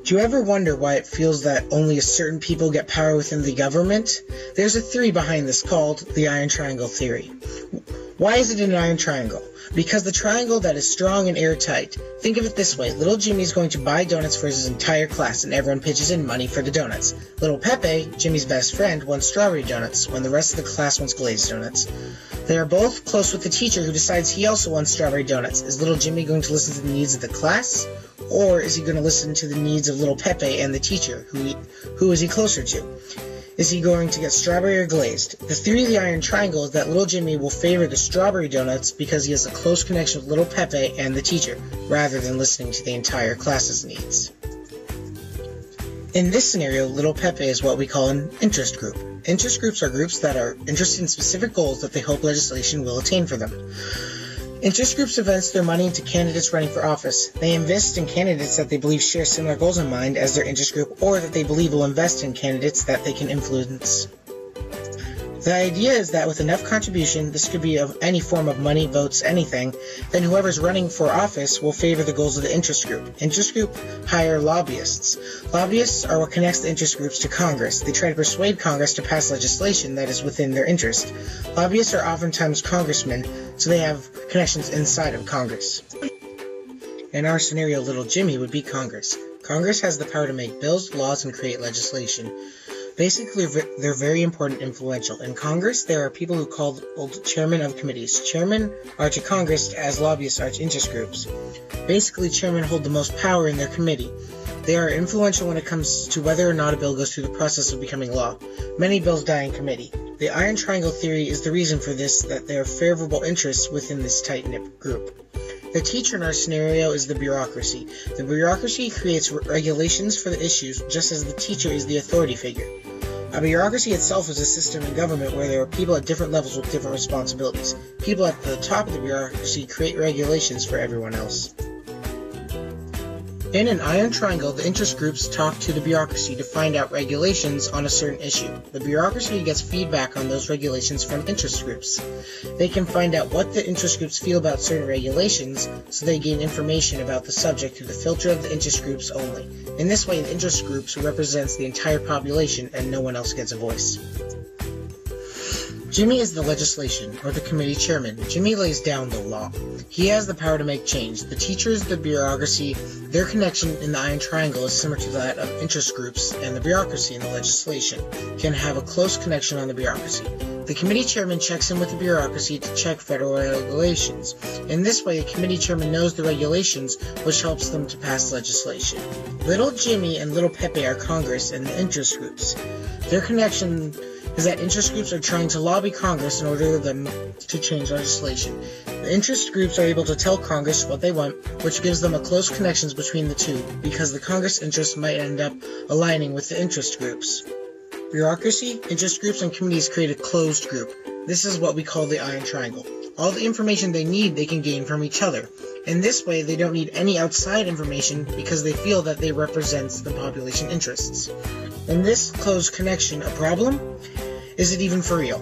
Do you ever wonder why it feels that only certain people get power within the government? There's a theory behind this called the Iron Triangle theory. Why is it an iron triangle? Because the triangle that is strong and airtight. Think of it this way. Little Jimmy is going to buy donuts for his entire class, and everyone pitches in money for the donuts. Little Pepe, Jimmy's best friend, wants strawberry donuts, when the rest of the class wants glazed donuts. They are both close with the teacher, who decides he also wants strawberry donuts. Is little Jimmy going to listen to the needs of the class? Or is he going to listen to the needs of little Pepe and the teacher? Who is he closer to? Is he going to get strawberry or glazed? The theory of the iron triangle is that little Jimmy will favor the strawberry donuts because he has a close connection with little Pepe and the teacher, rather than listening to the entire class's needs. In this scenario, little Pepe is what we call an interest group. Interest groups are groups that are interested in specific goals that they hope legislation will attain for them. Interest groups invest their money into candidates running for office. They invest in candidates that they believe share similar goals in mind as their interest group, or that they believe will invest in candidates that they can influence. The idea is that with enough contribution, this could be of any form of money, votes, anything, then whoever's running for office will favor the goals of the interest group. Interest group hire lobbyists. Lobbyists are what connects the interest groups to Congress. They try to persuade Congress to pass legislation that is within their interest. Lobbyists are oftentimes congressmen, so they have connections inside of Congress. In our scenario, little Jimmy would be Congress. Congress has the power to make bills, laws, and create legislation. Basically, they're very important and influential. In Congress, there are people who are called chairmen of committees. Chairmen are to Congress as lobbyists are to interest groups. Basically, chairmen hold the most power in their committee. They are influential when it comes to whether or not a bill goes through the process of becoming law. Many bills die in committee. The Iron Triangle theory is the reason for this, that there are favorable interests within this tight-knit group. The teacher in our scenario is the bureaucracy. The bureaucracy creates regulations for the issues, just as the teacher is the authority figure. A bureaucracy itself is a system in government where there are people at different levels with different responsibilities. People at the top of the bureaucracy create regulations for everyone else. In an iron triangle, the interest groups talk to the bureaucracy to find out regulations on a certain issue. The bureaucracy gets feedback on those regulations from interest groups. They can find out what the interest groups feel about certain regulations, so they gain information about the subject through the filter of the interest groups only. In this way, the interest groups represents the entire population and no one else gets a voice. Jimmy is the legislation, or the committee chairman. Jimmy lays down the law. He has the power to make change. The teachers, the bureaucracy, their connection in the Iron Triangle is similar to that of interest groups, and the bureaucracy in the legislation can have a close connection on the bureaucracy. The committee chairman checks in with the bureaucracy to check federal regulations. In this way, the committee chairman knows the regulations, which helps them to pass legislation. Little Jimmy and little Pepe are Congress and the interest groups. Their connection is that interest groups are trying to lobby Congress in order for them to change legislation. The interest groups are able to tell Congress what they want, which gives them a close connections between the two, because the Congress interests might end up aligning with the interest groups. Bureaucracy, interest groups, and committees create a closed group. This is what we call the Iron Triangle. All the information they need they can gain from each other. In this way, they don't need any outside information because they feel that they represent the population interests. In this closed connection, a problem? Is it even for real?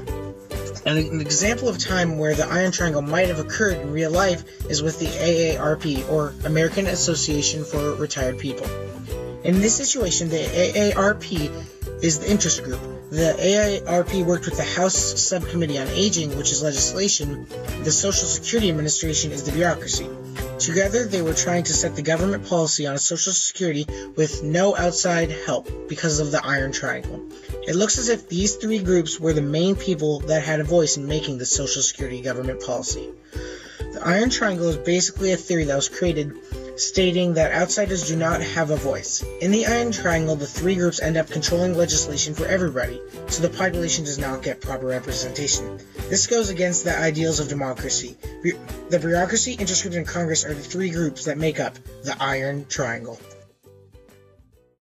And an example of time where the Iron Triangle might have occurred in real life is with the AARP, or American Association for Retired People. In this situation, the AARP is the interest group. The AARP worked with the House Subcommittee on Aging, which is legislation. The Social Security Administration is the bureaucracy. Together, they were trying to set the government policy on Social Security with no outside help because of the Iron Triangle. It looks as if these three groups were the main people that had a voice in making the Social Security government policy. The Iron Triangle is basically a theory that was created stating that outsiders do not have a voice. In the Iron Triangle, the three groups end up controlling legislation for everybody, so the population does not get proper representation. This goes against the ideals of democracy. The bureaucracy, interest groups, and Congress are the three groups that make up the Iron Triangle.